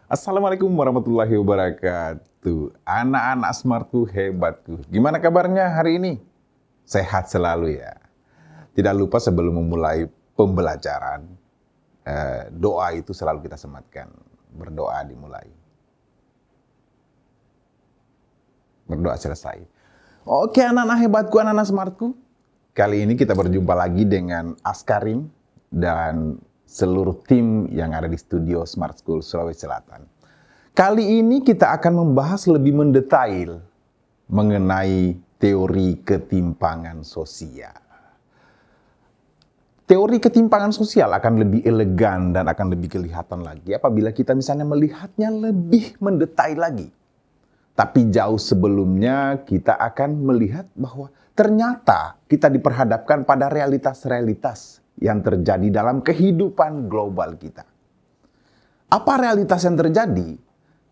Assalamualaikum warahmatullahi wabarakatuh. Anak-anak smartku, hebatku. Gimana kabarnya hari ini? Sehat selalu ya. Tidak lupa sebelum memulai pembelajaran, doa itu selalu kita sematkan. Berdoa dimulai. Berdoa selesai. Oke anak-anak hebatku, anak-anak smartku. Kali ini kita berjumpa lagi dengan Askarim dan seluruh tim yang ada di studio Smart School Sulawesi Selatan. Kali ini kita akan membahas lebih mendetail mengenai teori ketimpangan sosial. Teori ketimpangan sosial akan lebih elegan dan akan lebih kelihatan lagi apabila kita misalnya melihatnya lebih mendetail lagi. Tapi jauh sebelumnya kita akan melihat bahwa ternyata kita diperhadapkan pada realitas-realitas yang terjadi dalam kehidupan global kita. Apa realitas yang terjadi?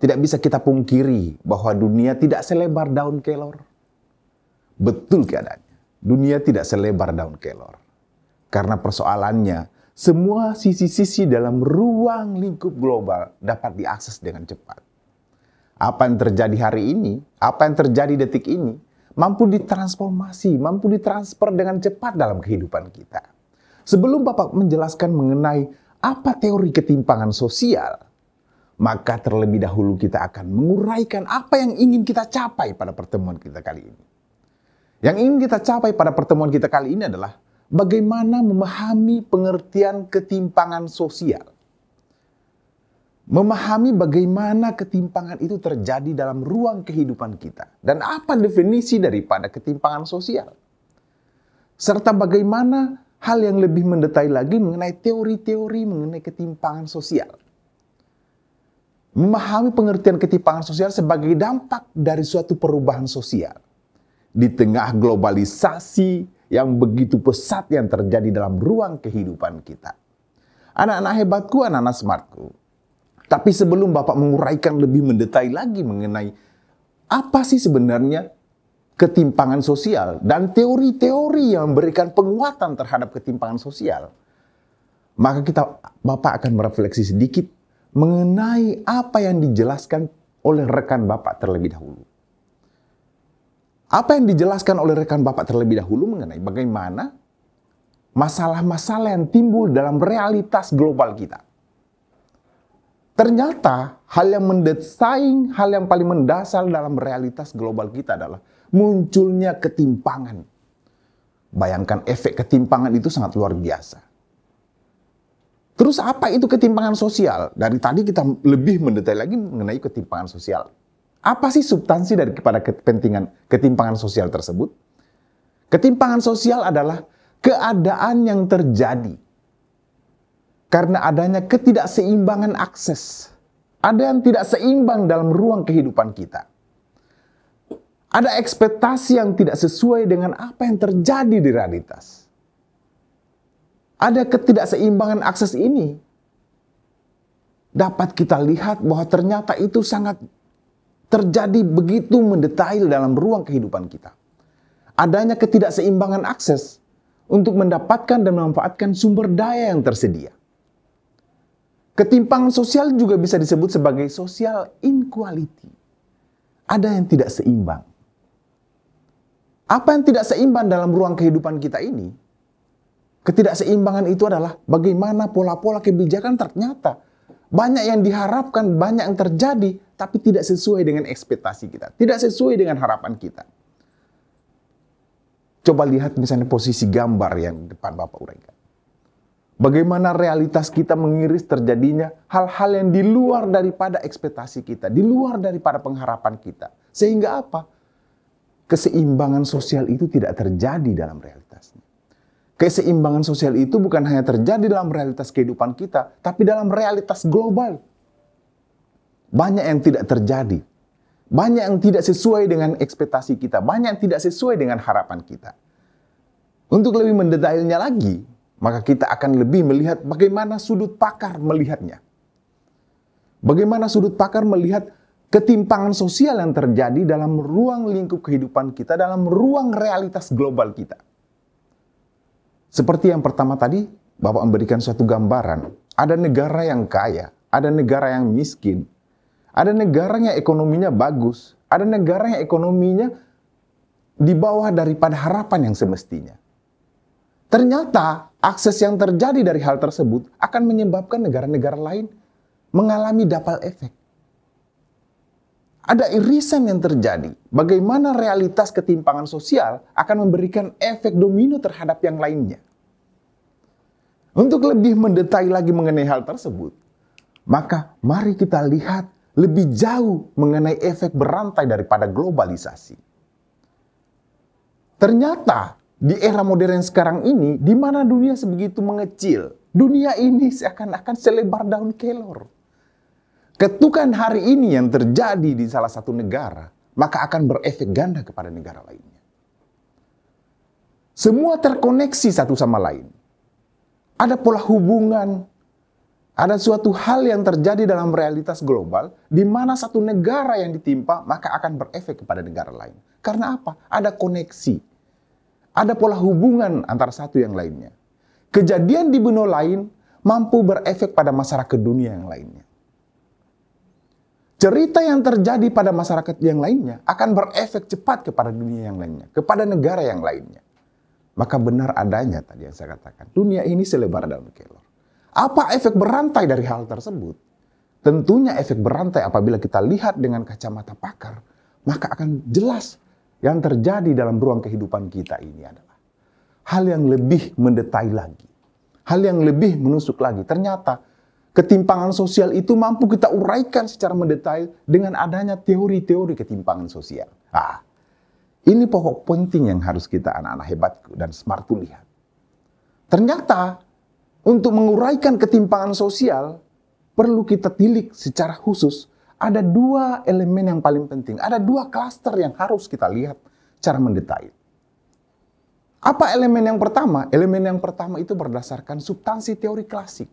Tidak bisa kita pungkiri bahwa dunia tidak selebar daun kelor. Betul keadaannya. Dunia tidak selebar daun kelor. Karena persoalannya, semua sisi-sisi dalam ruang lingkup global dapat diakses dengan cepat. Apa yang terjadi hari ini, apa yang terjadi detik ini, mampu ditransformasi, mampu ditransfer dengan cepat dalam kehidupan kita. Sebelum Bapak menjelaskan mengenai apa teori ketimpangan sosial, maka terlebih dahulu kita akan menguraikan apa yang ingin kita capai pada pertemuan kita kali ini. Yang ingin kita capai pada pertemuan kita kali ini adalah bagaimana memahami pengertian ketimpangan sosial. Memahami bagaimana ketimpangan itu terjadi dalam ruang kehidupan kita. Dan apa definisi daripada ketimpangan sosial. Serta bagaimana hal yang lebih mendetail lagi mengenai teori-teori mengenai ketimpangan sosial. Memahami pengertian ketimpangan sosial sebagai dampak dari suatu perubahan sosial. Di tengah globalisasi yang begitu pesat yang terjadi dalam ruang kehidupan kita. Anak-anak hebatku, anak-anak smartku. Tapi sebelum Bapak menguraikan lebih mendetail lagi mengenai apa sih sebenarnya ketimpangan sosial dan teori-teori yang memberikan penguatan terhadap ketimpangan sosial, maka Bapak akan merefleksi sedikit mengenai apa yang dijelaskan oleh rekan Bapak terlebih dahulu. Apa yang dijelaskan oleh rekan Bapak terlebih dahulu mengenai bagaimana masalah-masalah yang timbul dalam realitas global kita. Ternyata hal yang mendesain, hal yang paling mendasar dalam realitas global kita adalah munculnya ketimpangan. Bayangkan efek ketimpangan itu sangat luar biasa. Terus apa itu ketimpangan sosial? Dari tadi kita lebih mendetail lagi mengenai ketimpangan sosial. Apa sih substansi daripada ketimpangan sosial tersebut? Ketimpangan sosial adalah keadaan yang terjadi karena adanya ketidakseimbangan akses. Ada yang tidak seimbang dalam ruang kehidupan kita. Ada ekspektasi yang tidak sesuai dengan apa yang terjadi di realitas. Ada ketidakseimbangan akses ini. Dapat kita lihat bahwa ternyata itu sangat terjadi begitu mendetail dalam ruang kehidupan kita. Adanya ketidakseimbangan akses untuk mendapatkan dan memanfaatkan sumber daya yang tersedia. Ketimpangan sosial juga bisa disebut sebagai social inequality. Ada yang tidak seimbang. Apa yang tidak seimbang dalam ruang kehidupan kita ini? Ketidakseimbangan itu adalah bagaimana pola-pola kebijakan ternyata banyak yang diharapkan, banyak yang terjadi, tapi tidak sesuai dengan ekspektasi kita. Tidak sesuai dengan harapan kita. Coba lihat misalnya posisi gambar yang depan Bapak uraikan. Bagaimana realitas kita mengiris terjadinya hal-hal yang di luar daripada ekspektasi kita, di luar daripada pengharapan kita. Sehingga apa? Keseimbangan sosial itu tidak terjadi dalam realitasnya. Keseimbangan sosial itu bukan hanya terjadi dalam realitas kehidupan kita, tapi dalam realitas global. Banyak yang tidak terjadi. Banyak yang tidak sesuai dengan ekspektasi kita. Banyak yang tidak sesuai dengan harapan kita. Untuk lebih mendetailnya lagi, maka kita akan lebih melihat bagaimana sudut pakar melihatnya. Bagaimana sudut pakar melihat ketimpangan sosial yang terjadi dalam ruang lingkup kehidupan kita, dalam ruang realitas global kita. Seperti yang pertama tadi, Bapak memberikan suatu gambaran. Ada negara yang kaya, ada negara yang miskin, ada negara yang ekonominya bagus, ada negara yang ekonominya di bawah daripada harapan yang semestinya. Ternyata akses yang terjadi dari hal tersebut akan menyebabkan negara-negara lain mengalami double effect. Ada irisan yang terjadi. Bagaimana realitas ketimpangan sosial akan memberikan efek domino terhadap yang lainnya. Untuk lebih mendetail lagi mengenai hal tersebut, maka mari kita lihat lebih jauh mengenai efek berantai daripada globalisasi. Ternyata di era modern sekarang ini, di mana dunia sebegitu mengecil, dunia ini seakan-akan selebar daun kelor. Ketukan hari ini yang terjadi di salah satu negara, maka akan berefek ganda kepada negara lainnya. Semua terkoneksi satu sama lain. Ada pola hubungan, ada suatu hal yang terjadi dalam realitas global, di mana satu negara yang ditimpa, maka akan berefek kepada negara lain. Karena apa? Ada koneksi. Ada pola hubungan antara satu yang lainnya. Kejadian di benua lain mampu berefek pada masyarakat dunia yang lainnya. Cerita yang terjadi pada masyarakat yang lainnya akan berefek cepat kepada dunia yang lainnya, kepada negara yang lainnya. Maka benar adanya tadi yang saya katakan, dunia ini selebar daun kelor. Apa efek berantai dari hal tersebut? Tentunya efek berantai apabila kita lihat dengan kacamata pakar, maka akan jelas yang terjadi dalam ruang kehidupan kita ini adalah hal yang lebih mendetail lagi. Hal yang lebih menusuk lagi. Ternyata ketimpangan sosial itu mampu kita uraikan secara mendetail dengan adanya teori-teori ketimpangan sosial. Ini pokok penting yang harus kita anak-anak hebatku dan smartku lihat. Ternyata untuk menguraikan ketimpangan sosial perlu kita tilik secara khusus. Ada dua elemen yang paling penting. Ada dua klaster yang harus kita lihat secara mendetail. Apa elemen yang pertama? Elemen yang pertama itu berdasarkan substansi teori klasik.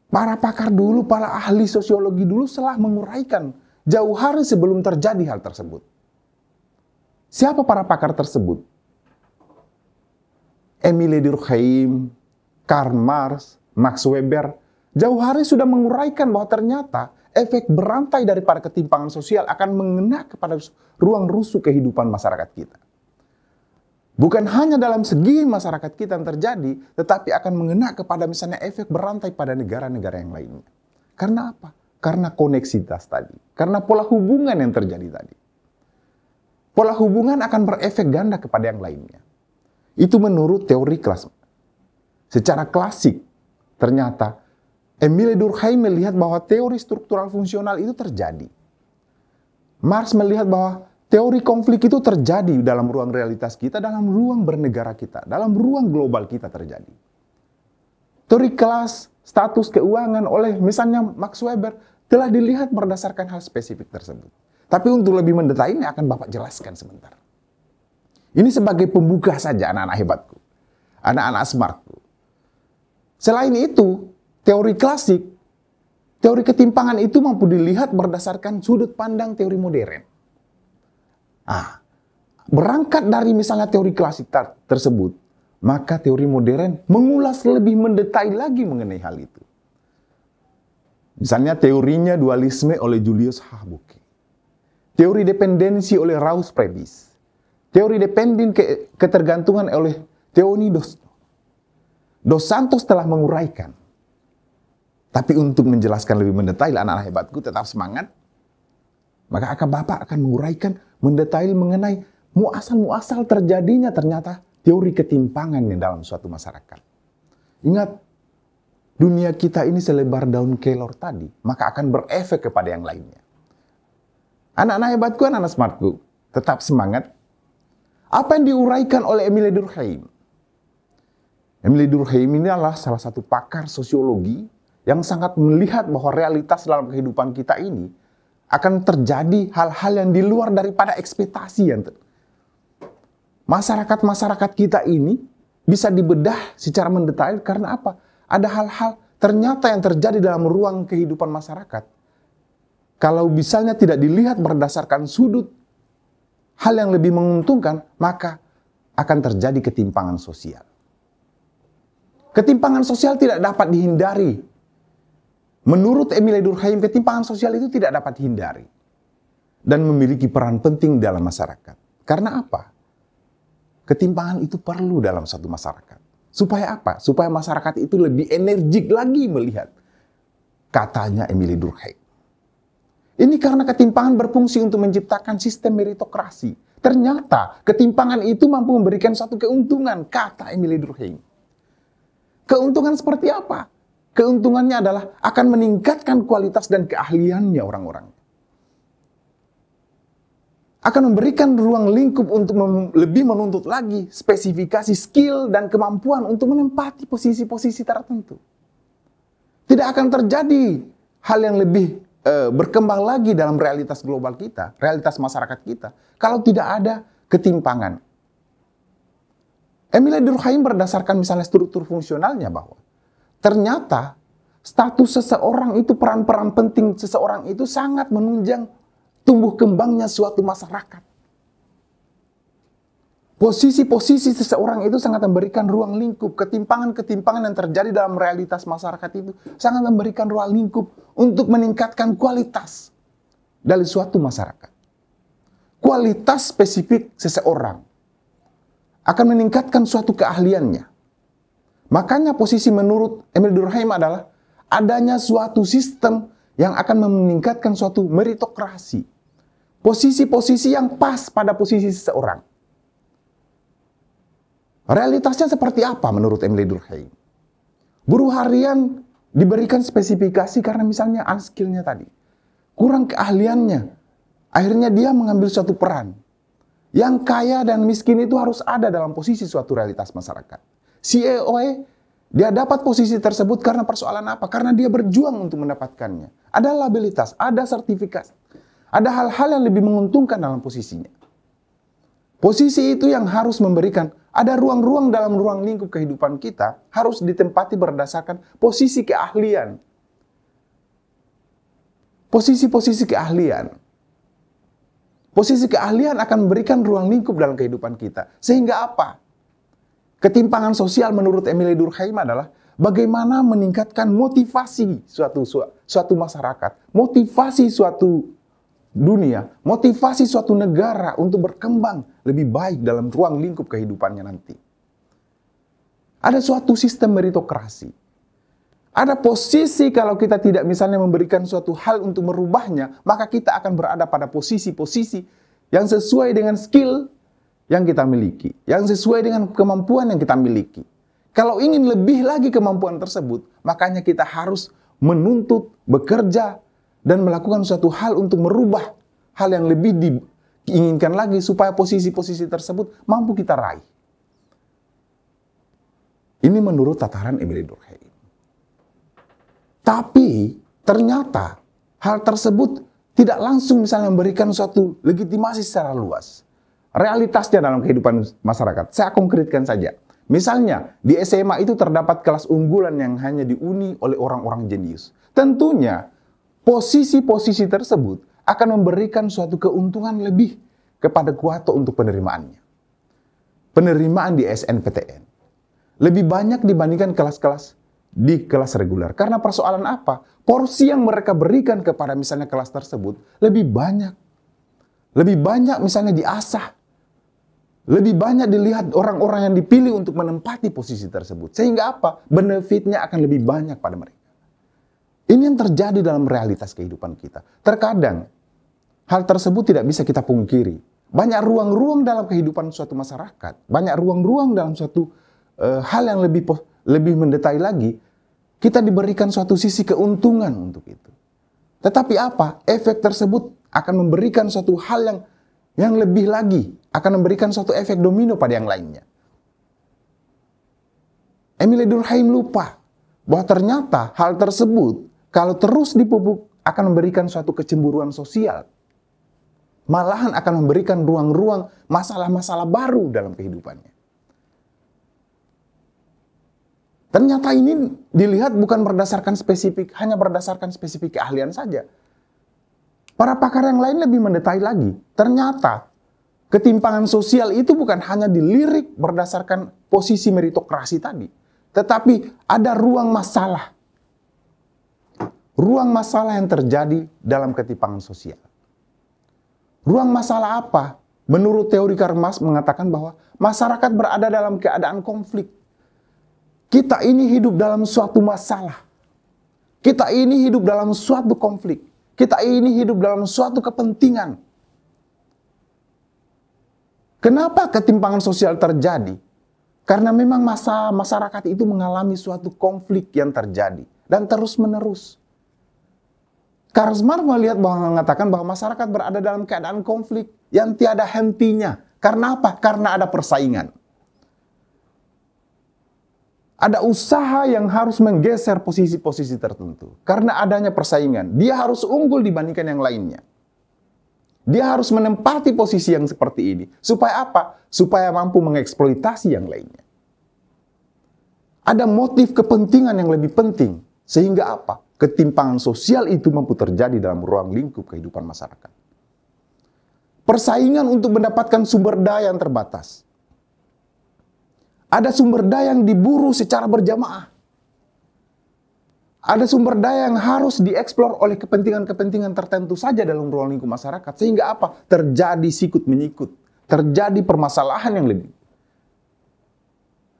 Para pakar dulu, para ahli sosiologi dulu telah menguraikan jauh hari sebelum terjadi hal tersebut. Siapa para pakar tersebut? Émile Durkheim, Karl Marx, Max Weber, jauh hari sudah menguraikan bahwa ternyata efek berantai daripada ketimpangan sosial akan mengena kepada ruang rusuh kehidupan masyarakat kita. Bukan hanya dalam segi masyarakat kita yang terjadi, tetapi akan mengena kepada misalnya efek berantai pada negara-negara yang lainnya. Karena apa? Karena koneksitas tadi. Karena pola hubungan yang terjadi tadi. Pola hubungan akan berefek ganda kepada yang lainnya. Itu menurut teori kelas. Secara klasik, ternyata Émile Durkheim melihat bahwa teori struktural fungsional itu terjadi. Marx melihat bahwa teori konflik itu terjadi dalam ruang realitas kita, dalam ruang bernegara kita, dalam ruang global kita terjadi. Teori kelas, status keuangan oleh misalnya Max Weber telah dilihat berdasarkan hal spesifik tersebut. Tapi untuk lebih mendetailnya akan Bapak jelaskan sebentar. Ini sebagai pembuka saja anak-anak hebatku, anak-anak smartku. Selain itu, teori klasik, teori ketimpangan itu mampu dilihat berdasarkan sudut pandang teori modern. Berangkat dari misalnya teori klasik tersebut, maka teori modern mengulas lebih mendetail lagi mengenai hal itu. Misalnya teorinya dualisme oleh Julius Hauke, teori dependensi oleh Rawls Prebys, teori dependen ketergantungan oleh Theoni Dos Santos telah menguraikan. Tapi untuk menjelaskan lebih mendetail anak-anak hebatku tetap semangat, maka Bapak akan menguraikan mendetail mengenai muasal-muasal terjadinya ternyata teori ketimpangan yang dalam suatu masyarakat. Ingat, dunia kita ini selebar daun kelor tadi, maka akan berefek kepada yang lainnya. Anak-anak hebatku, anak-anak smartku, tetap semangat. Apa yang diuraikan oleh Émile Durkheim? Émile Durkheim ini adalah salah satu pakar sosiologi yang sangat melihat bahwa realitas dalam kehidupan kita ini akan terjadi hal-hal yang di luar daripada ekspektasi. Masyarakat-masyarakat kita ini bisa dibedah secara mendetail karena apa? Ada hal-hal ternyata yang terjadi dalam ruang kehidupan masyarakat. Kalau misalnya tidak dilihat berdasarkan sudut hal yang lebih menguntungkan, maka akan terjadi ketimpangan sosial. Ketimpangan sosial tidak dapat dihindari. Menurut Emile Durkheim, ketimpangan sosial itu tidak dapat dihindari dan memiliki peran penting dalam masyarakat. Karena apa? Ketimpangan itu perlu dalam satu masyarakat. Supaya apa? Supaya masyarakat itu lebih energik lagi melihat. Katanya Emile Durkheim. Ini karena ketimpangan berfungsi untuk menciptakan sistem meritokrasi. Ternyata ketimpangan itu mampu memberikan suatu keuntungan, kata Emile Durkheim. Keuntungan seperti apa? Keuntungannya adalah akan meningkatkan kualitas dan keahliannya orang-orang. Akan memberikan ruang lingkup untuk lebih menuntut lagi spesifikasi skill dan kemampuan untuk menempati posisi-posisi tertentu. Tidak akan terjadi hal yang lebih berkembang lagi dalam realitas global kita, realitas masyarakat kita, kalau tidak ada ketimpangan. Emile Durkheim berdasarkan misalnya struktur fungsionalnya bahwa ternyata status seseorang itu, peran-peran penting seseorang itu sangat menunjang tumbuh kembangnya suatu masyarakat. Posisi-posisi seseorang itu sangat memberikan ruang lingkup. Ketimpangan-ketimpangan yang terjadi dalam realitas masyarakat itu sangat memberikan ruang lingkup untuk meningkatkan kualitas dari suatu masyarakat. Kualitas spesifik seseorang akan meningkatkan suatu keahliannya. Makanya posisi menurut Emile Durkheim adalah adanya suatu sistem yang akan meningkatkan suatu meritokrasi. Posisi-posisi yang pas pada posisi seseorang. Realitasnya seperti apa menurut Emile Durkheim? Buruh harian diberikan spesifikasi karena misalnya unskill-nya tadi. Kurang keahliannya. Akhirnya dia mengambil suatu peran. Yang kaya dan miskin itu harus ada dalam posisi suatu realitas masyarakat. CEO, dia dapat posisi tersebut karena persoalan apa? Karena dia berjuang untuk mendapatkannya. Ada labelitas, ada sertifikat. Ada hal-hal yang lebih menguntungkan dalam posisinya. Posisi itu yang harus memberikan, ada ruang-ruang dalam ruang lingkup kehidupan kita, harus ditempati berdasarkan posisi keahlian. Posisi-posisi keahlian. Posisi keahlian akan memberikan ruang lingkup dalam kehidupan kita. Sehingga apa? Ketimpangan sosial menurut Emile Durkheim adalah bagaimana meningkatkan motivasi suatu masyarakat, motivasi suatu dunia, motivasi suatu negara untuk berkembang lebih baik dalam ruang lingkup kehidupannya nanti. Ada suatu sistem meritokrasi. Ada posisi kalau kita tidak misalnya memberikan suatu hal untuk merubahnya, maka kita akan berada pada posisi-posisi yang sesuai dengan skill yang kita miliki, yang sesuai dengan kemampuan yang kita miliki. Kalau ingin lebih lagi kemampuan tersebut, makanya kita harus menuntut, bekerja, dan melakukan suatu hal untuk merubah hal yang lebih diinginkan lagi supaya posisi-posisi tersebut mampu kita raih. Ini menurut tataran Emile Durkheim. Tapi ternyata hal tersebut tidak langsung misalnya memberikan suatu legitimasi secara luas. Realitasnya dalam kehidupan masyarakat, saya konkretkan saja. Misalnya di SMA itu terdapat kelas unggulan yang hanya dihuni oleh orang-orang jenius. Tentunya posisi-posisi tersebut akan memberikan suatu keuntungan lebih kepada kuota untuk penerimaannya. Penerimaan di SNPTN lebih banyak dibandingkan kelas-kelas di kelas reguler. Karena persoalan apa? Porsi yang mereka berikan kepada misalnya kelas tersebut lebih banyak. Lebih banyak misalnya diasah. Lebih banyak dilihat orang-orang yang dipilih untuk menempati posisi tersebut. Sehingga apa? Benefitnya akan lebih banyak pada mereka. Ini yang terjadi dalam realitas kehidupan kita. Terkadang, hal tersebut tidak bisa kita pungkiri. Banyak ruang-ruang dalam kehidupan suatu masyarakat. Banyak ruang-ruang dalam suatu hal yang lebih mendetail lagi. Kita diberikan suatu sisi keuntungan untuk itu. Tetapi apa? Efek tersebut akan memberikan suatu hal yang lebih lagi. Akan memberikan suatu efek domino pada yang lainnya. Emile Durkheim lupa bahwa ternyata hal tersebut kalau terus dipupuk akan memberikan suatu kecemburuan sosial. Malahan akan memberikan ruang-ruang masalah-masalah baru dalam kehidupannya. Ternyata ini dilihat bukan berdasarkan spesifik, hanya berdasarkan spesifik keahlian saja. Para pakar yang lain lebih mendetail lagi. Ternyata Ketimpangan sosial itu bukan hanya dilirik berdasarkan posisi meritokrasi tadi, tetapi ada ruang masalah. Ruang masalah yang terjadi dalam ketimpangan sosial. Ruang masalah apa? Menurut teori Karl Marx mengatakan bahwa masyarakat berada dalam keadaan konflik. Kita ini hidup dalam suatu masalah. Kita ini hidup dalam suatu konflik. Kita ini hidup dalam suatu kepentingan. Kenapa ketimpangan sosial terjadi? Karena memang masyarakat itu mengalami suatu konflik yang terjadi dan terus-menerus. Karl Marx mengatakan bahwa masyarakat berada dalam keadaan konflik yang tiada hentinya. Karena apa? Karena ada persaingan. Ada usaha yang harus menggeser posisi-posisi tertentu. Karena adanya persaingan. Dia harus unggul dibandingkan yang lainnya. Dia harus menempati posisi yang seperti ini. Supaya apa? Supaya mampu mengeksploitasi yang lainnya. Ada motif kepentingan yang lebih penting. Sehingga apa? Ketimpangan sosial itu mampu terjadi dalam ruang lingkup kehidupan masyarakat. Persaingan untuk mendapatkan sumber daya yang terbatas. Ada sumber daya yang diburu secara berjamaah. Ada sumber daya yang harus dieksplor oleh kepentingan-kepentingan tertentu saja dalam ruang lingkup masyarakat. Sehingga apa? Terjadi sikut-menyikut. Terjadi permasalahan yang lebih.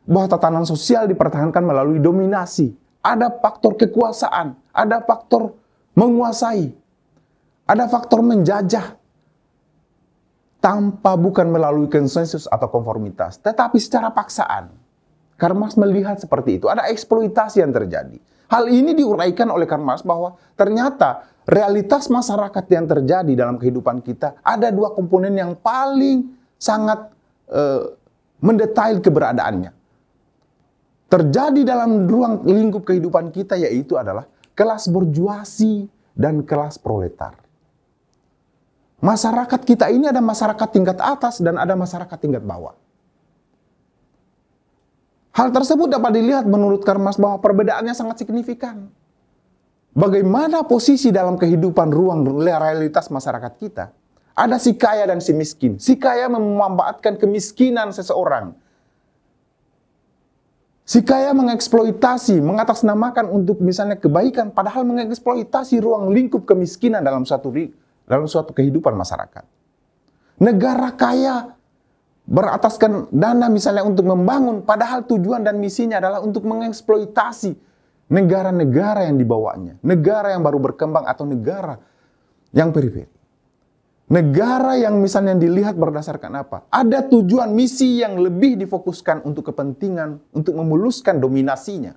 Bahwa tatanan sosial dipertahankan melalui dominasi. Ada faktor kekuasaan. Ada faktor menguasai. Ada faktor menjajah. Tanpa bukan melalui konsensus atau konformitas. Tetapi secara paksaan. Karl Marx melihat seperti itu. Ada eksploitasi yang terjadi. Hal ini diuraikan oleh Karl Marx bahwa ternyata realitas masyarakat yang terjadi dalam kehidupan kita ada dua komponen yang paling sangat mendetail keberadaannya. Terjadi dalam ruang lingkup kehidupan kita yaitu adalah kelas borjuasi dan kelas proletar. Masyarakat kita ini ada masyarakat tingkat atas dan ada masyarakat tingkat bawah. Hal tersebut dapat dilihat menurut Karl Marx bahwa perbedaannya sangat signifikan. Bagaimana posisi dalam kehidupan ruang realitas masyarakat kita? Ada si kaya dan si miskin. Si kaya memanfaatkan kemiskinan seseorang. Si kaya mengeksploitasi, mengatasnamakan untuk misalnya kebaikan, padahal mengeksploitasi ruang lingkup kemiskinan dalam suatu kehidupan masyarakat. Negara kaya berataskan dana misalnya untuk membangun, padahal tujuan dan misinya adalah untuk mengeksploitasi negara-negara yang dibawanya. Negara yang baru berkembang atau negara yang periferi. Negara yang misalnya dilihat berdasarkan apa? Ada tujuan misi yang lebih difokuskan untuk kepentingan, untuk memuluskan dominasinya.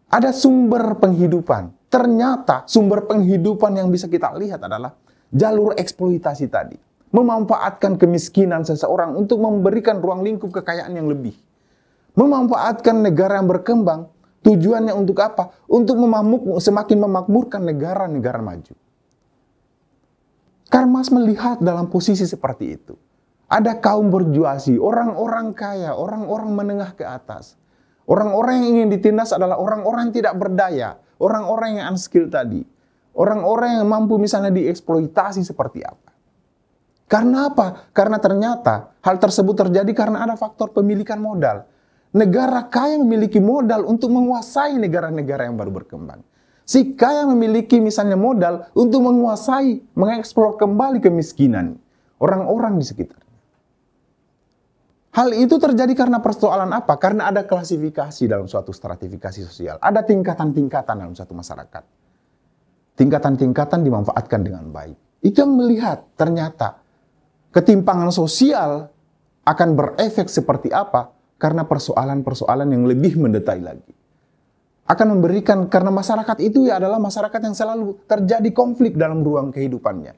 Ada sumber penghidupan. Ternyata sumber penghidupan yang bisa kita lihat adalah jalur eksploitasi tadi. Memanfaatkan kemiskinan seseorang untuk memberikan ruang lingkup kekayaan yang lebih. Memanfaatkan negara yang berkembang, tujuannya untuk apa? Untuk semakin memakmurkan negara-negara maju. Karl Marx melihat dalam posisi seperti itu. Ada kaum borjuasi, orang-orang kaya, orang-orang menengah ke atas. Orang-orang yang ingin ditindas adalah orang-orang yang tidak berdaya, orang-orang yang unskilled tadi. Orang-orang yang mampu misalnya dieksploitasi seperti apa. Karena apa? Karena ternyata hal tersebut terjadi karena ada faktor pemilikan modal. Negara kaya memiliki modal untuk menguasai negara-negara yang baru berkembang. Si kaya memiliki misalnya modal untuk menguasai, mengeksplor kembali kemiskinan orang-orang di sekitarnya. Hal itu terjadi karena persoalan apa? Karena ada klasifikasi dalam suatu stratifikasi sosial. Ada tingkatan-tingkatan dalam suatu masyarakat. Tingkatan-tingkatan dimanfaatkan dengan baik. Itu yang melihat ternyata ketimpangan sosial akan berefek seperti apa karena persoalan-persoalan yang lebih mendetail lagi. Akan memberikan, karena masyarakat itu ya adalah masyarakat yang selalu terjadi konflik dalam ruang kehidupannya.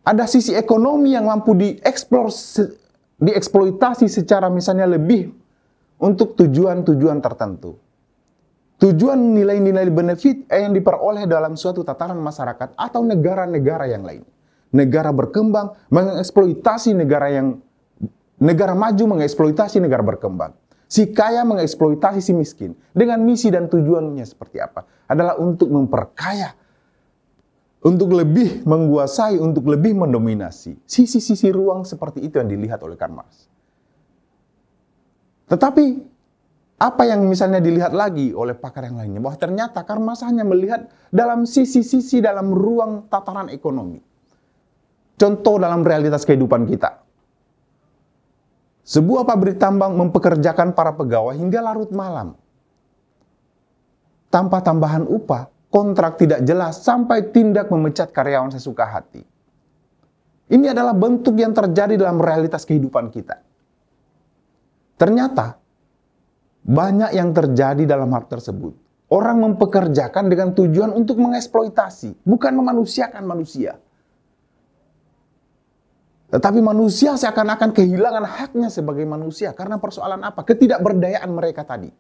Ada sisi ekonomi yang mampu dieksploitasi secara misalnya lebih untuk tujuan-tujuan tertentu. Tujuan nilai-nilai benefit yang diperoleh dalam suatu tataran masyarakat atau negara-negara yang lain. Negara berkembang mengeksploitasi negara maju mengeksploitasi negara berkembang. Si kaya mengeksploitasi si miskin dengan misi dan tujuannya seperti apa? Adalah untuk memperkaya untuk lebih menguasai, untuk lebih mendominasi. Sisi-sisi ruang seperti itu yang dilihat oleh Karl Marx. Tetapi apa yang misalnya dilihat lagi oleh pakar yang lainnya, bahwa ternyata Karl Marx hanya melihat dalam sisi-sisi dalam ruang tataran ekonomi. Contoh dalam realitas kehidupan kita. Sebuah pabrik tambang mempekerjakan para pegawai hingga larut malam. Tanpa tambahan upah, kontrak tidak jelas, sampai tindak memecat karyawan sesuka hati. Ini adalah bentuk yang terjadi dalam realitas kehidupan kita. Ternyata, banyak yang terjadi dalam hal tersebut. Orang mempekerjakan dengan tujuan untuk mengeksploitasi, bukan memanusiakan manusia. Tetapi manusia seakan-akan kehilangan haknya sebagai manusia. Karena persoalan apa? Ketidakberdayaan mereka tadi.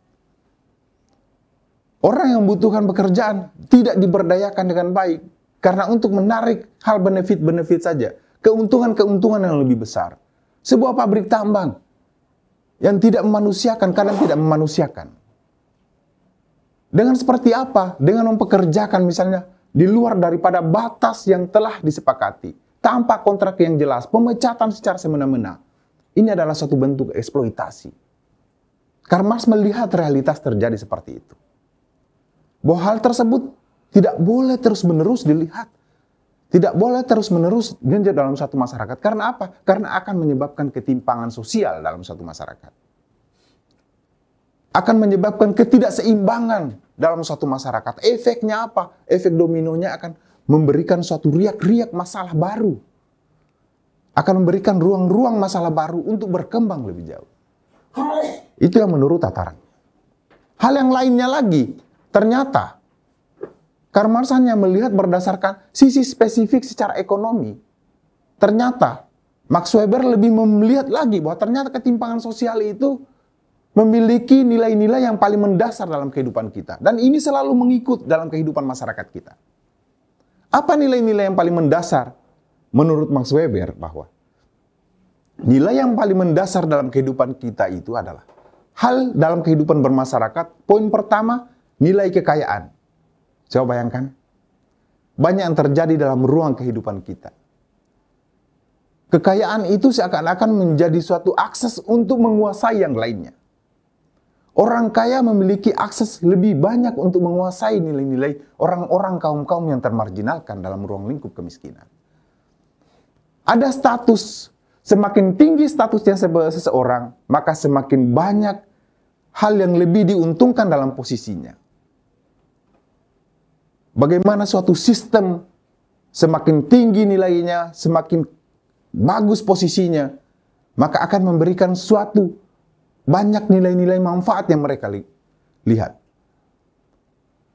Orang yang membutuhkan pekerjaan tidak diberdayakan dengan baik. Karena untuk menarik hal benefit-benefit saja. Keuntungan-keuntungan yang lebih besar. Sebuah pabrik tambang yang tidak memanusiakan, kadang tidak memanusiakan. Dengan seperti apa? Dengan mempekerjakan misalnya di luar daripada batas yang telah disepakati. Tanpa kontrak yang jelas, pemecatan secara semena-mena. Ini adalah suatu bentuk eksploitasi. Karl Marx melihat realitas terjadi seperti itu. Bahwa hal tersebut tidak boleh terus-menerus dilihat. Tidak boleh terus-menerus genjot dalam satu masyarakat. Karena apa? Karena akan menyebabkan ketimpangan sosial dalam satu masyarakat. Akan menyebabkan ketidakseimbangan dalam suatu masyarakat. Efeknya apa? Efek dominonya akan memberikan suatu riak-riak masalah baru. Akan memberikan ruang-ruang masalah baru untuk berkembang lebih jauh. Itu yang menurut tataran. Hal yang lainnya lagi, ternyata Karl Marx hanya melihat berdasarkan sisi spesifik secara ekonomi. Ternyata Max Weber lebih melihat lagi bahwa ternyata ketimpangan sosial itu memiliki nilai-nilai yang paling mendasar dalam kehidupan kita. Dan ini selalu mengikut dalam kehidupan masyarakat kita. Apa nilai-nilai yang paling mendasar? Menurut Max Weber bahwa nilai yang paling mendasar dalam kehidupan kita itu adalah hal dalam kehidupan bermasyarakat. Poin pertama, nilai kekayaan. Coba bayangkan. Banyak yang terjadi dalam ruang kehidupan kita. Kekayaan itu seakan-akan menjadi suatu akses untuk menguasai yang lainnya. Orang kaya memiliki akses lebih banyak untuk menguasai nilai-nilai orang-orang kaum-kaum yang termarginalkan dalam ruang lingkup kemiskinan. Ada status, semakin tinggi statusnya seseorang, maka semakin banyak hal yang lebih diuntungkan dalam posisinya. Bagaimana suatu sistem semakin tinggi nilainya, semakin bagus posisinya, maka akan memberikan suatu banyak nilai-nilai manfaat yang mereka lihat.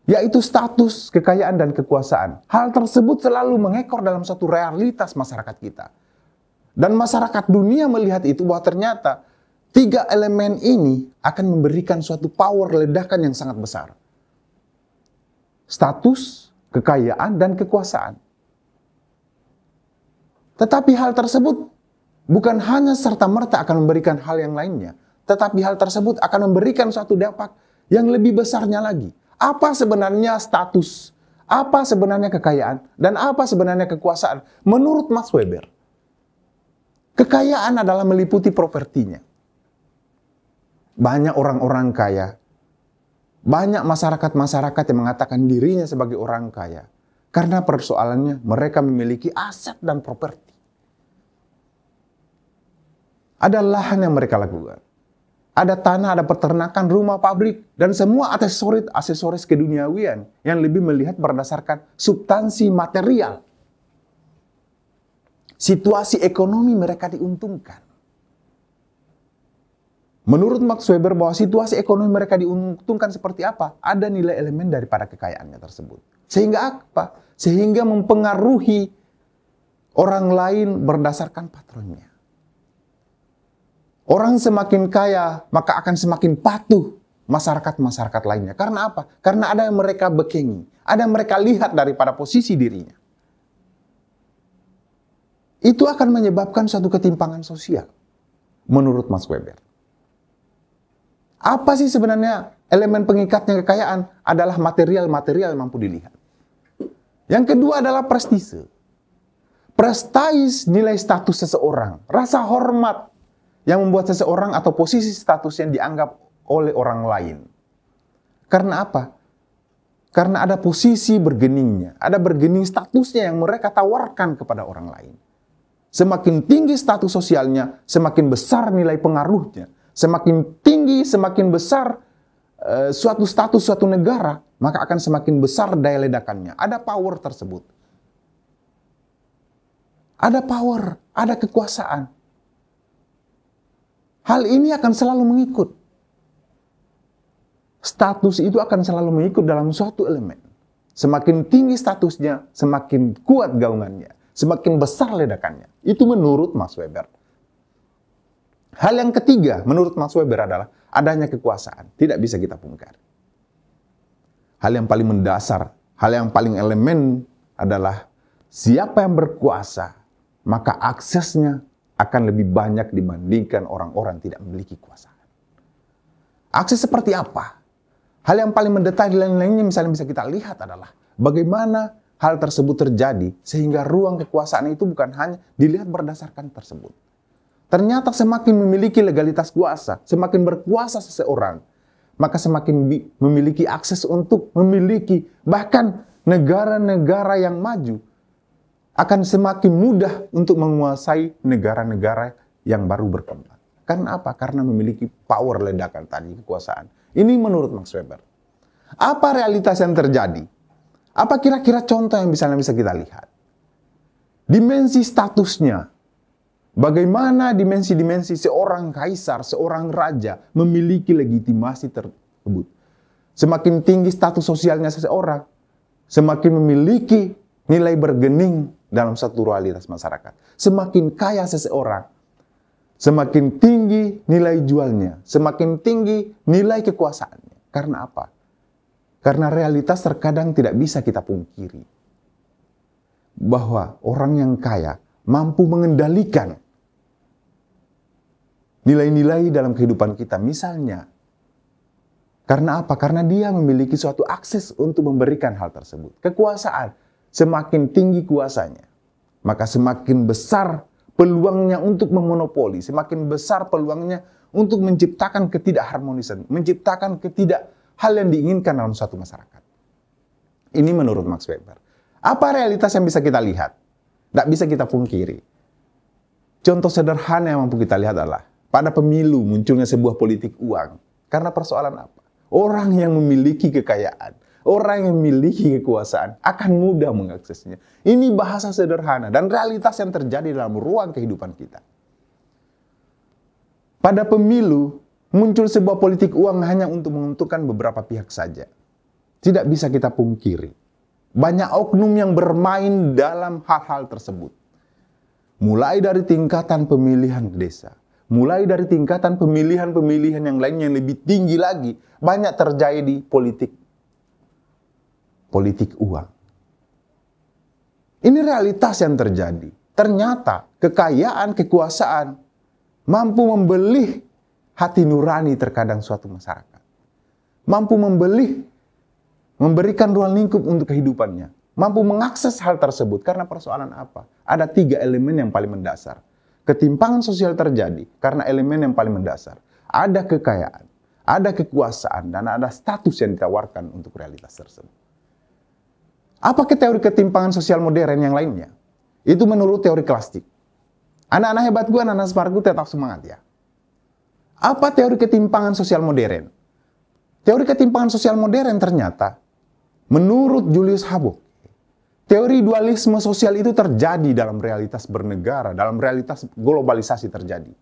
Yaitu status, kekayaan, dan kekuasaan. Hal tersebut selalu mengekor dalam suatu realitas masyarakat kita. Dan masyarakat dunia melihat itu bahwa ternyata 3 elemen ini akan memberikan suatu power ledakan yang sangat besar. Status, kekayaan, dan kekuasaan. Tetapi hal tersebut bukan hanya serta-merta akan memberikan hal yang lainnya. Tetapi hal tersebut akan memberikan suatu dampak yang lebih besarnya lagi. Apa sebenarnya status? Apa sebenarnya kekayaan? Dan apa sebenarnya kekuasaan? Menurut Max Weber, kekayaan adalah meliputi propertinya. Banyak orang-orang kaya, banyak masyarakat-masyarakat yang mengatakan dirinya sebagai orang kaya. Karena persoalannya mereka memiliki aset dan properti. Ada lahan yang mereka lakukan. Ada tanah, ada peternakan, rumah, pabrik, dan semua aksesoris keduniawian yang lebih melihat berdasarkan substansi material. Situasi ekonomi mereka diuntungkan. Menurut Max Weber bahwa situasi ekonomi mereka diuntungkan seperti apa? Ada nilai elemen daripada kekayaannya tersebut. Sehingga apa? Sehingga mempengaruhi orang lain berdasarkan patronnya. Orang semakin kaya, maka akan semakin patuh masyarakat-masyarakat lainnya. Karena apa? Karena ada yang mereka bekengi. Ada yang mereka lihat daripada posisi dirinya. Itu akan menyebabkan suatu ketimpangan sosial. Menurut Max Weber. Apa sih sebenarnya elemen pengikatnya kekayaan? Adalah material-material yang mampu dilihat. Yang kedua adalah prestise. Prestis nilai status seseorang, rasa hormat yang membuat seseorang atau posisi statusnya dianggap oleh orang lain. Karena apa? Karena ada posisi bergeningnya, ada bergening statusnya yang mereka tawarkan kepada orang lain. Semakin tinggi status sosialnya, semakin besar nilai pengaruhnya. Semakin tinggi, semakin besar suatu status suatu negara, maka akan semakin besar daya ledakannya. Ada power tersebut. Ada power, ada kekuasaan. Hal ini akan selalu mengikut. Status itu akan selalu mengikut dalam suatu elemen. Semakin tinggi statusnya, semakin kuat gaungannya, semakin besar ledakannya. Itu menurut Max Weber. Hal yang ketiga menurut Max Weber adalah adanya kekuasaan. Tidak bisa kita pungkari. Hal yang paling mendasar, hal yang paling elemen adalah siapa yang berkuasa, maka aksesnya akan lebih banyak dibandingkan orang-orang tidak memiliki kekuasaan. Akses seperti apa? Hal yang paling mendetail lain-lainnya misalnya bisa kita lihat adalah bagaimana hal tersebut terjadi sehingga ruang kekuasaan itu bukan hanya dilihat berdasarkan tersebut. Ternyata semakin memiliki legalitas kuasa, semakin berkuasa seseorang, maka semakin memiliki akses untuk memiliki bahkan negara-negara yang maju akan semakin mudah untuk menguasai negara-negara yang baru berkembang. Karena apa? Karena memiliki power ledakan tadi, kekuasaan. Ini menurut Max Weber. Apa realitas yang terjadi? Apa kira-kira contoh yang bisa kita lihat? Dimensi statusnya. Bagaimana dimensi-dimensi seorang kaisar, seorang raja memiliki legitimasi tersebut. Semakin tinggi status sosialnya seseorang, semakin memiliki nilai bergening dalam satu realitas masyarakat. Semakin kaya seseorang, semakin tinggi nilai jualnya, semakin tinggi nilai kekuasaannya. Karena apa? Karena realitas terkadang tidak bisa kita pungkiri. Bahwa orang yang kaya mampu mengendalikan nilai-nilai dalam kehidupan kita. Misalnya, karena apa? Karena dia memiliki suatu akses untuk memberikan hal tersebut. Kekuasaan, semakin tinggi kuasanya, maka semakin besar peluangnya untuk memonopoli, semakin besar peluangnya untuk menciptakan ketidakharmonisan, menciptakan hal yang diinginkan dalam suatu masyarakat. Ini menurut Max Weber. Apa realitas yang bisa kita lihat? Tidak bisa kita pungkiri. Contoh sederhana yang mampu kita lihat adalah pada pemilu munculnya sebuah politik uang. Karena persoalan apa? Orang yang memiliki kekayaan, orang yang memiliki kekuasaan akan mudah mengaksesnya. Ini bahasa sederhana dan realitas yang terjadi dalam ruang kehidupan kita. Pada pemilu, muncul sebuah politik uang hanya untuk menguntungkan beberapa pihak saja. Tidak bisa kita pungkiri. Banyak oknum yang bermain dalam hal-hal tersebut. Mulai dari tingkatan pemilihan desa, mulai dari tingkatan pemilihan-pemilihan yang lainnya yang lebih tinggi lagi, banyak terjadi di politik uang. Ini realitas yang terjadi. Ternyata kekayaan, kekuasaan mampu membeli hati nurani terkadang suatu masyarakat. Mampu memberikan ruang lingkup untuk kehidupannya. Mampu mengakses hal tersebut. Karena persoalan apa? Ada 3 elemen yang paling mendasar. Ketimpangan sosial terjadi karena elemen yang paling mendasar. Ada kekayaan, ada kekuasaan, dan ada status yang ditawarkan untuk realitas tersebut. Apa teori ketimpangan sosial modern yang lainnya? Itu menurut teori klasik. Anak-anak hebat gue, anak-anak smart gue tetap semangat ya. Apa teori ketimpangan sosial modern? Teori ketimpangan sosial modern ternyata, menurut Julius Habok, teori dualisme sosial itu terjadi dalam realitas bernegara, dalam realitas globalisasi terjadi.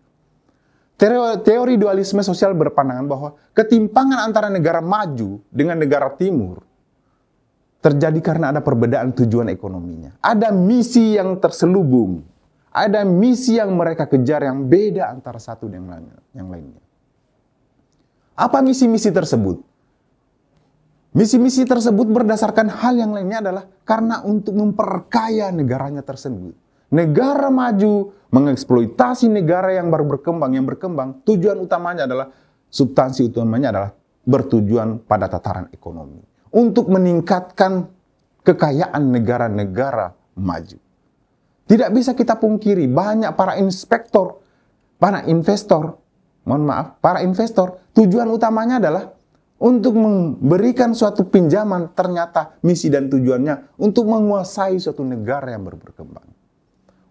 Teori dualisme sosial berpandangan bahwa ketimpangan antara negara maju dengan negara timur terjadi karena ada perbedaan tujuan ekonominya. Ada misi yang terselubung, ada misi yang mereka kejar yang beda antara satu dan yang lainnya. Apa misi-misi tersebut? Misi-misi tersebut berdasarkan hal yang lainnya adalah karena untuk memperkaya negaranya tersebut. Negara maju mengeksploitasi negara yang baru berkembang, tujuan utamanya adalah, substansi utamanya adalah bertujuan pada tataran ekonomi. Untuk meningkatkan kekayaan negara-negara maju. Tidak bisa kita pungkiri, banyak para investor, tujuan utamanya adalah untuk memberikan suatu pinjaman, ternyata misi dan tujuannya untuk menguasai suatu negara yang baru berkembang.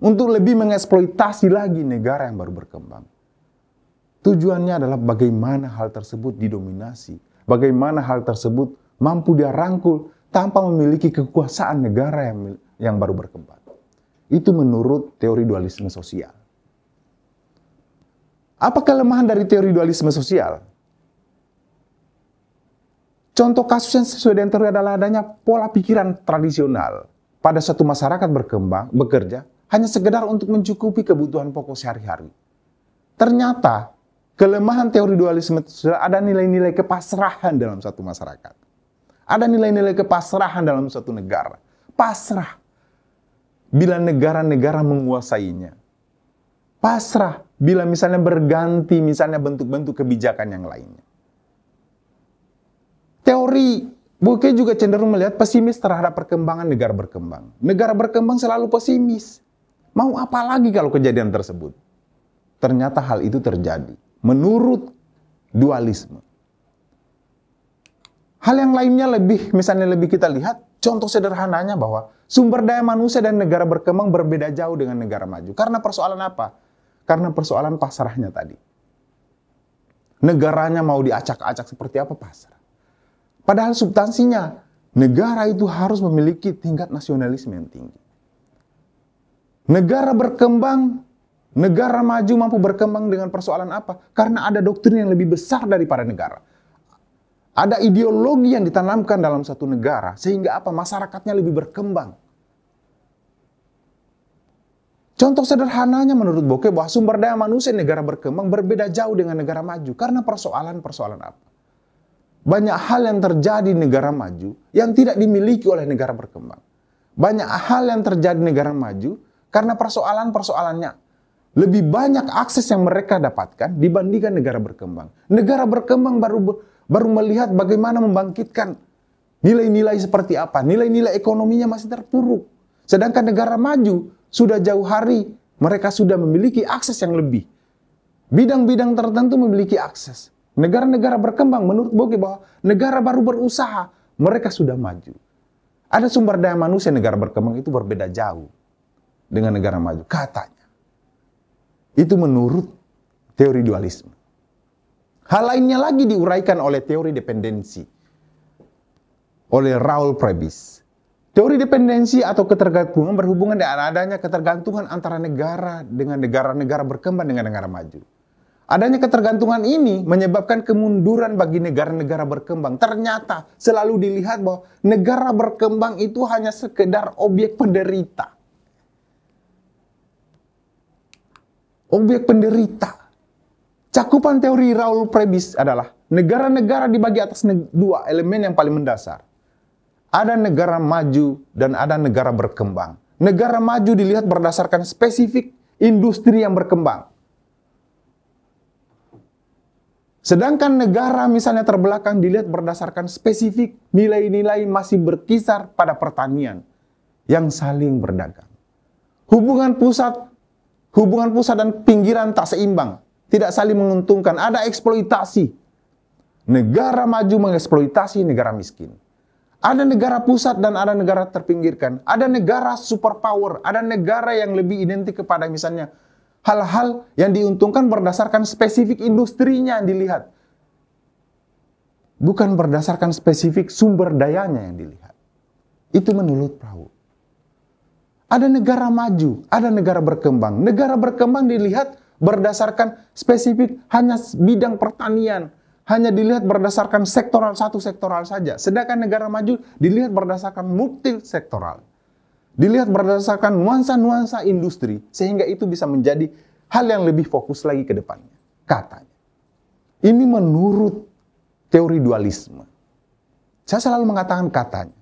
Untuk lebih mengeksploitasi lagi negara yang baru berkembang. Tujuannya adalah bagaimana hal tersebut didominasi, bagaimana hal tersebut mampu dia rangkul tanpa memiliki kekuasaan negara yang baru berkembang. Itu menurut teori dualisme sosial. Apa kelemahan dari teori dualisme sosial? Contoh kasus yang sesuai dengan teori adalah adanya pola pikiran tradisional pada suatu masyarakat bekerja hanya sekedar untuk mencukupi kebutuhan pokok sehari-hari. Ternyata kelemahan teori dualisme sosial ada nilai-nilai kepasrahan dalam satu masyarakat. Ada nilai-nilai kepasrahan dalam suatu negara. Pasrah bila negara-negara menguasainya. Pasrah bila misalnya berganti misalnya bentuk-bentuk kebijakan yang lainnya. Teori Burke juga cenderung melihat pesimis terhadap perkembangan negara berkembang. Negara berkembang selalu pesimis. Mau apa lagi kalau kejadian tersebut? Ternyata hal itu terjadi. Menurut dualisme. Hal yang lainnya misalnya lebih kita lihat, contoh sederhananya bahwa sumber daya manusia dan negara berkembang berbeda jauh dengan negara maju. Karena persoalan apa? Karena persoalan pasrahnya tadi. Negaranya mau diacak-acak seperti apa pasrah. Padahal substansinya, negara itu harus memiliki tingkat nasionalisme yang tinggi. Negara berkembang, negara maju mampu berkembang dengan persoalan apa? Karena ada doktrin yang lebih besar daripada negara. Ada ideologi yang ditanamkan dalam satu negara, sehingga apa? Masyarakatnya lebih berkembang. Contoh sederhananya menurut Burke bahwa sumber daya manusia negara berkembang berbeda jauh dengan negara maju. Karena persoalan-persoalan apa? Banyak hal yang terjadi di negara maju yang tidak dimiliki oleh negara berkembang. Banyak hal yang terjadi di negara maju karena persoalan-persoalannya lebih banyak akses yang mereka dapatkan dibandingkan negara berkembang. Negara berkembang baru melihat bagaimana membangkitkan nilai-nilai seperti apa. Nilai-nilai ekonominya masih terpuruk. Sedangkan negara maju sudah jauh hari mereka sudah memiliki akses yang lebih. Bidang-bidang tertentu memiliki akses. Negara-negara berkembang menurut Burke bahwa negara baru berusaha, mereka sudah maju. Ada sumber daya manusia negara berkembang itu berbeda jauh dengan negara maju, katanya. Itu menurut teori dualisme. Hal lainnya lagi diuraikan oleh teori dependensi, oleh Raoul Prebisch. Teori dependensi atau ketergantungan berhubungan dengan adanya ketergantungan antara negara dengan negara-negara berkembang dengan negara maju. Adanya ketergantungan ini menyebabkan kemunduran bagi negara-negara berkembang. Ternyata selalu dilihat bahwa negara berkembang itu hanya sekedar objek penderita. Objek penderita. Cakupan teori Raoul Prebisch adalah negara-negara dibagi atas dua elemen yang paling mendasar. Ada negara maju dan ada negara berkembang. Negara maju dilihat berdasarkan spesifik industri yang berkembang. Sedangkan negara misalnya terbelakang dilihat berdasarkan spesifik nilai-nilai masih berkisar pada pertanian yang saling berdagang. Hubungan pusat dan pinggiran tak seimbang, tidak saling menguntungkan, ada eksploitasi. Negara maju mengeksploitasi negara miskin. Ada negara pusat dan ada negara terpinggirkan. Ada negara superpower, ada negara yang lebih identik kepada misalnya hal-hal yang diuntungkan berdasarkan spesifik industrinya yang dilihat. Bukan berdasarkan spesifik sumber dayanya yang dilihat. Itu menurut Raoul. Ada negara maju, ada negara berkembang. Negara berkembang dilihat berdasarkan spesifik hanya bidang pertanian. Hanya dilihat berdasarkan sektoral, satu sektoral saja. Sedangkan negara maju dilihat berdasarkan multisektoral. Dilihat berdasarkan nuansa-nuansa industri, sehingga itu bisa menjadi hal yang lebih fokus lagi ke depannya, katanya. Ini menurut teori dualisme. Saya selalu mengatakan katanya.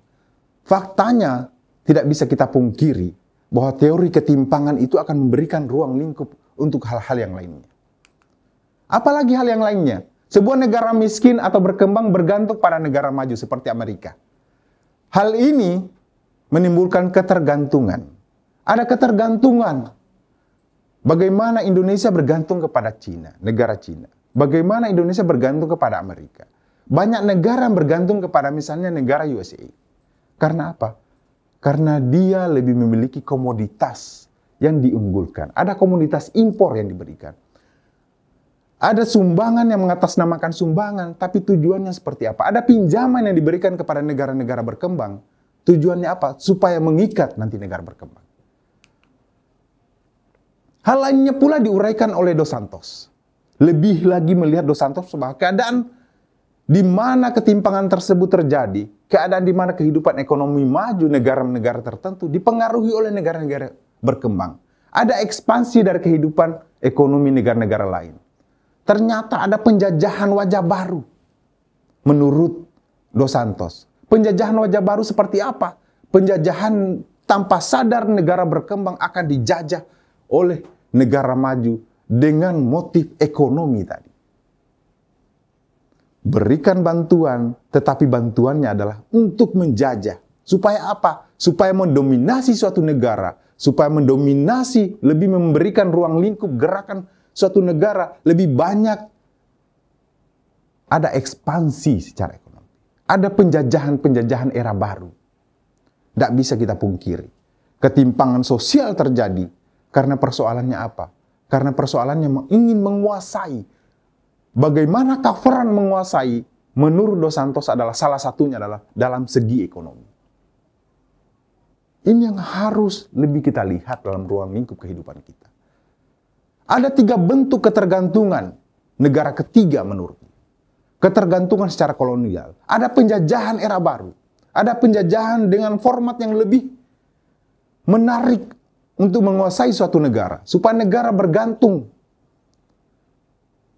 Faktanya tidak bisa kita pungkiri bahwa teori ketimpangan itu akan memberikan ruang lingkup untuk hal-hal yang lainnya. Apalagi hal yang lainnya? Sebuah negara miskin atau berkembang bergantung pada negara maju seperti Amerika. Hal ini menimbulkan ketergantungan. Ada ketergantungan. Bagaimana Indonesia bergantung kepada Cina, negara Cina. Bagaimana Indonesia bergantung kepada Amerika. Banyak negara yang bergantung kepada misalnya negara USA. Karena apa? Karena dia lebih memiliki komoditas yang diunggulkan. Ada komoditas impor yang diberikan. Ada sumbangan yang mengatasnamakan sumbangan, tapi tujuannya seperti apa? Ada pinjaman yang diberikan kepada negara-negara berkembang. Tujuannya apa? Supaya mengikat nanti negara berkembang. Hal lainnya pula diuraikan oleh Dos Santos. Lebih lagi melihat Dos Santos sebagai keadaan di mana ketimpangan tersebut terjadi, keadaan di mana kehidupan ekonomi maju negara-negara tertentu dipengaruhi oleh negara-negara berkembang. Ada ekspansi dari kehidupan ekonomi negara-negara lain. Ternyata ada penjajahan wajah baru. Menurut Dos Santos. Penjajahan wajah baru seperti apa? Penjajahan tanpa sadar negara berkembang akan dijajah oleh negara maju dengan motif ekonomi tadi. Berikan bantuan, tetapi bantuannya adalah untuk menjajah. Supaya apa? Supaya mendominasi suatu negara. Supaya mendominasi, lebih memberikan ruang lingkup gerakan suatu negara lebih banyak. Ada ekspansi secara ekonomi. Ada penjajahan-penjajahan era baru. Tidak bisa kita pungkiri. Ketimpangan sosial terjadi karena persoalannya apa? Karena persoalannya ingin menguasai. Bagaimana coveran menguasai? Menurut Dos Santos adalah salah satunya adalah dalam segi ekonomi. Ini yang harus lebih kita lihat dalam ruang lingkup kehidupan kita. Ada 3 bentuk ketergantungan negara ketiga menurutnya. Ketergantungan secara kolonial. Ada penjajahan era baru. Ada penjajahan dengan format yang lebih menarik untuk menguasai suatu negara. Supaya negara bergantung.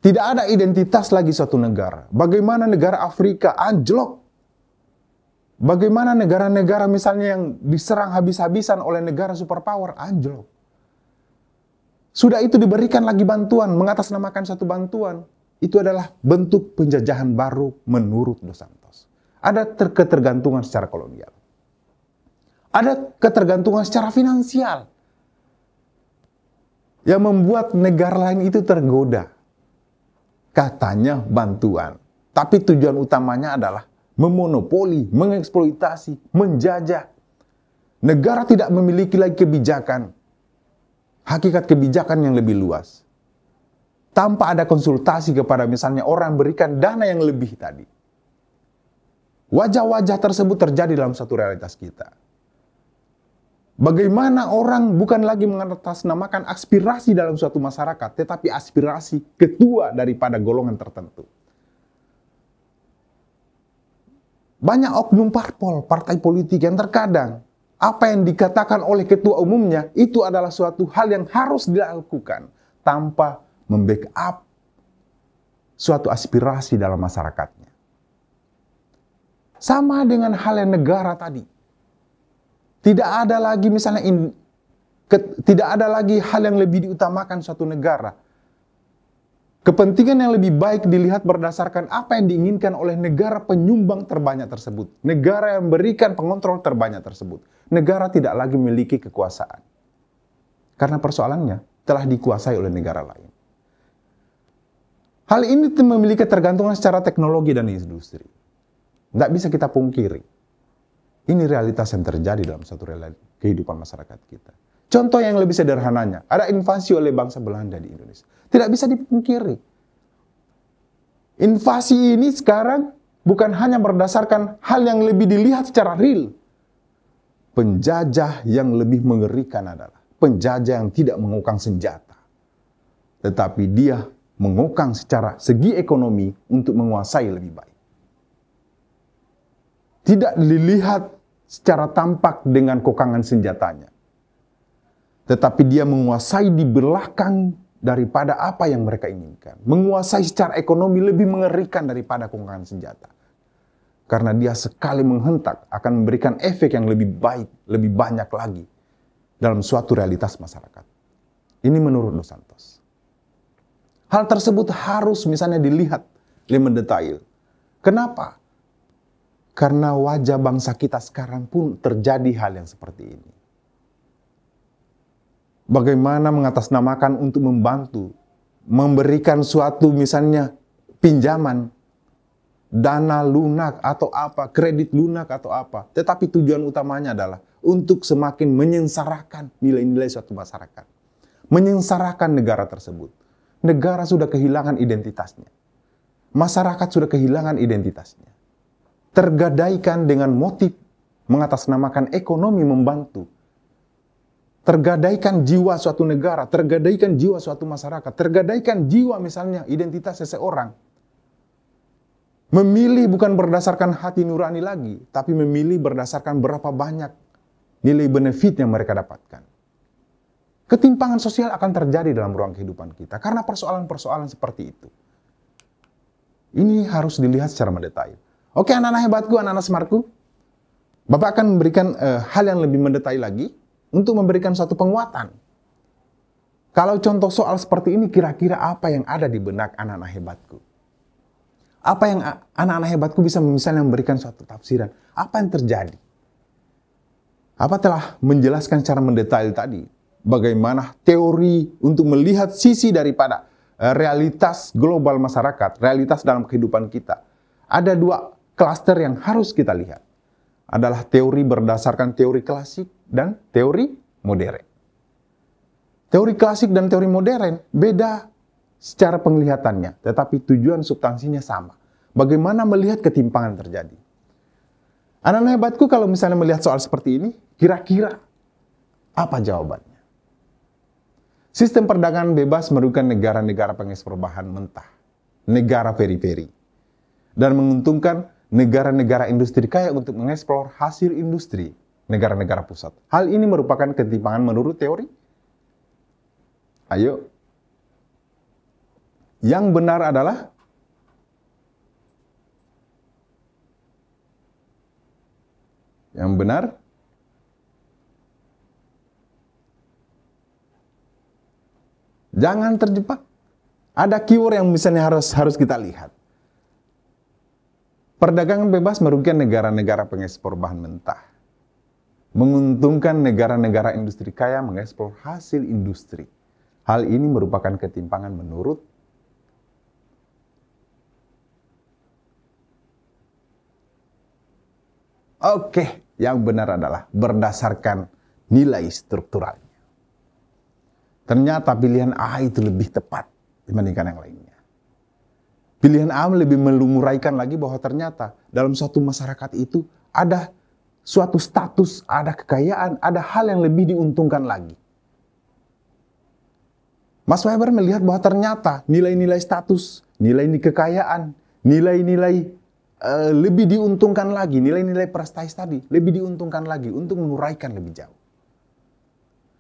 Tidak ada identitas lagi suatu negara. Bagaimana negara Afrika anjlok. Bagaimana negara-negara misalnya yang diserang habis-habisan oleh negara superpower anjlok. Sudah itu diberikan lagi bantuan, mengatasnamakan satu bantuan. Itu adalah bentuk penjajahan baru menurut Dos Santos. Ada ketergantungan secara kolonial. Ada ketergantungan secara finansial. Yang membuat negara lain itu tergoda. Katanya bantuan. Tapi tujuan utamanya adalah memonopoli, mengeksploitasi, menjajah. Negara tidak memiliki lagi kebijakan. Hakikat kebijakan yang lebih luas. Tanpa ada konsultasi kepada misalnya orang berikan dana yang lebih tadi. Wajah-wajah tersebut terjadi dalam satu realitas kita. Bagaimana orang bukan lagi mengatasnamakan aspirasi dalam suatu masyarakat, tetapi aspirasi ketua daripada golongan tertentu. Banyak oknum parpol, partai politik yang terkadang apa yang dikatakan oleh ketua umumnya itu adalah suatu hal yang harus dilakukan tanpa membackup suatu aspirasi dalam masyarakatnya. Sama dengan hal yang negara tadi. Tidak ada lagi misalnya tidak ada lagi hal yang lebih diutamakan suatu negara. Kepentingan yang lebih baik dilihat berdasarkan apa yang diinginkan oleh negara penyumbang terbanyak tersebut. Negara yang memberikan pengontrol terbanyak tersebut. Negara tidak lagi memiliki kekuasaan. Karena persoalannya telah dikuasai oleh negara lain. Hal ini memiliki ketergantungan secara teknologi dan industri. Tidak bisa kita pungkiri. Ini realitas yang terjadi dalam satu kehidupan masyarakat kita. Contoh yang lebih sederhananya, ada invasi oleh bangsa Belanda di Indonesia. Tidak bisa dipungkiri. Invasi ini sekarang bukan hanya berdasarkan hal yang lebih dilihat secara real. Penjajah yang lebih mengerikan adalah penjajah yang tidak mengokang senjata. Tetapi dia mengokang secara segi ekonomi untuk menguasai lebih baik. Tidak dilihat secara tampak dengan kokangan senjatanya. Tetapi dia menguasai di belakang daripada apa yang mereka inginkan. Menguasai secara ekonomi lebih mengerikan daripada kokangan senjata. Karena dia sekali menghentak akan memberikan efek yang lebih baik, lebih banyak lagi dalam suatu realitas masyarakat. Ini menurut Dos Santos. Hal tersebut harus misalnya dilihat lebih mendetail. Kenapa? Karena wajah bangsa kita sekarang pun terjadi hal yang seperti ini. Bagaimana mengatasnamakan untuk membantu, memberikan suatu misalnya pinjaman, dana lunak atau apa, kredit lunak atau apa. Tetapi tujuan utamanya adalah untuk semakin menyengsarakan nilai-nilai suatu masyarakat. Menyengsarakan negara tersebut. Negara sudah kehilangan identitasnya. Masyarakat sudah kehilangan identitasnya. Tergadaikan dengan motif mengatasnamakan ekonomi membantu. Tergadaikan jiwa suatu negara, tergadaikan jiwa suatu masyarakat, tergadaikan jiwa misalnya identitas seseorang. Memilih bukan berdasarkan hati nurani lagi, tapi memilih berdasarkan berapa banyak nilai benefit yang mereka dapatkan. Ketimpangan sosial akan terjadi dalam ruang kehidupan kita karena persoalan-persoalan seperti itu. Ini harus dilihat secara mendetail. Oke, anak-anak hebatku, anak-anak smartku, Bapak akan memberikan hal yang lebih mendetail lagi untuk memberikan suatu penguatan. Kalau contoh soal seperti ini, kira-kira apa yang ada di benak anak-anak hebatku? Apa yang anak-anak hebatku bisa misalnya memberikan suatu tafsiran? Apa yang terjadi? Apa telah menjelaskan secara mendetail tadi? Bagaimana teori untuk melihat sisi daripada realitas global masyarakat, realitas dalam kehidupan kita. Ada dua klaster yang harus kita lihat. Adalah teori berdasarkan teori klasik dan teori modern. Teori klasik dan teori modern beda secara penglihatannya, tetapi tujuan substansinya sama. Bagaimana melihat ketimpangan terjadi. Anak-anak hebatku, kalau misalnya melihat soal seperti ini, kira-kira apa jawabannya? Sistem perdagangan bebas merugikan negara-negara pengekspor bahan mentah, negara periferi, dan menguntungkan negara-negara industri kaya untuk mengeksplor hasil industri negara-negara pusat. Hal ini merupakan ketimpangan menurut teori? Ayo. Yang benar adalah jangan terjebak. Ada keyword yang misalnya harus kita lihat. Perdagangan bebas merugikan negara-negara pengekspor bahan mentah. Menguntungkan negara-negara industri kaya mengekspor hasil industri. Hal ini merupakan ketimpangan menurut Oke, yang benar adalah berdasarkan nilai strukturalnya. Ternyata pilihan A itu lebih tepat dibandingkan yang lainnya. Pilihan A lebih melumuraikan lagi bahwa ternyata dalam suatu masyarakat itu ada suatu status, ada kekayaan, ada hal yang lebih diuntungkan lagi. Mas Weber melihat bahwa ternyata nilai-nilai status, nilai-nilai kekayaan, nilai-nilai lebih diuntungkan lagi, nilai-nilai prestasi tadi lebih diuntungkan lagi untuk menguraikan lebih jauh.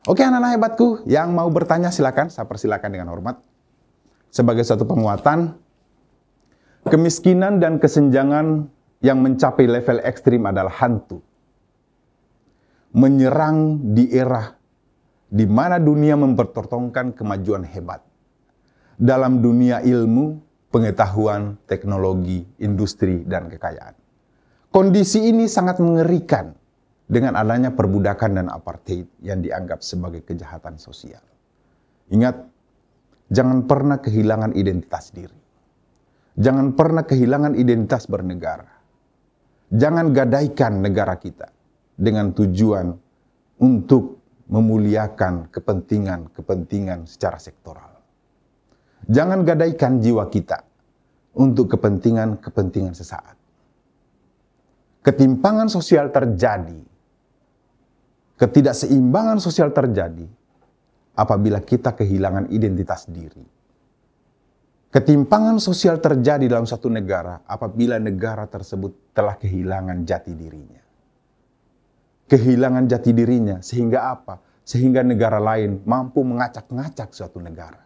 Oke, anak-anak hebatku, yang mau bertanya silakan, saya persilakan dengan hormat. Sebagai satu penguatan, kemiskinan dan kesenjangan yang mencapai level ekstrim adalah hantu. Menyerang di era di mana dunia mempertontonkan kemajuan hebat. Dalam dunia ilmu, pengetahuan, teknologi, industri, dan kekayaan. Kondisi ini sangat mengerikan dengan adanya perbudakan dan apartheid yang dianggap sebagai kejahatan sosial. Ingat, jangan pernah kehilangan identitas diri. Jangan pernah kehilangan identitas bernegara. Jangan gadaikan negara kita dengan tujuan untuk memuliakan kepentingan secara sektoral. Jangan gadaikan jiwa kita untuk kepentingan sesaat. Ketimpangan sosial terjadi, ketidakseimbangan sosial terjadi apabila kita kehilangan identitas diri. Ketimpangan sosial terjadi dalam satu negara apabila negara tersebut telah kehilangan jati dirinya. Kehilangan jati dirinya sehingga apa? Sehingga negara lain mampu mengacak-ngacak suatu negara.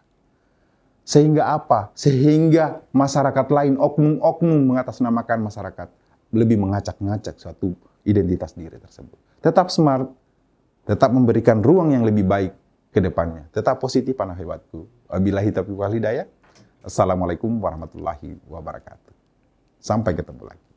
Sehingga apa? Sehingga masyarakat lain, oknum-oknum mengatasnamakan masyarakat, lebih mengacak-ngacak suatu identitas diri tersebut. Tetap smart, tetap memberikan ruang yang lebih baik ke depannya. Tetap positif, anak hebatku. Wabillahi taufiq wal hidayah. Assalamualaikum warahmatullahi wabarakatuh. Sampai ketemu lagi.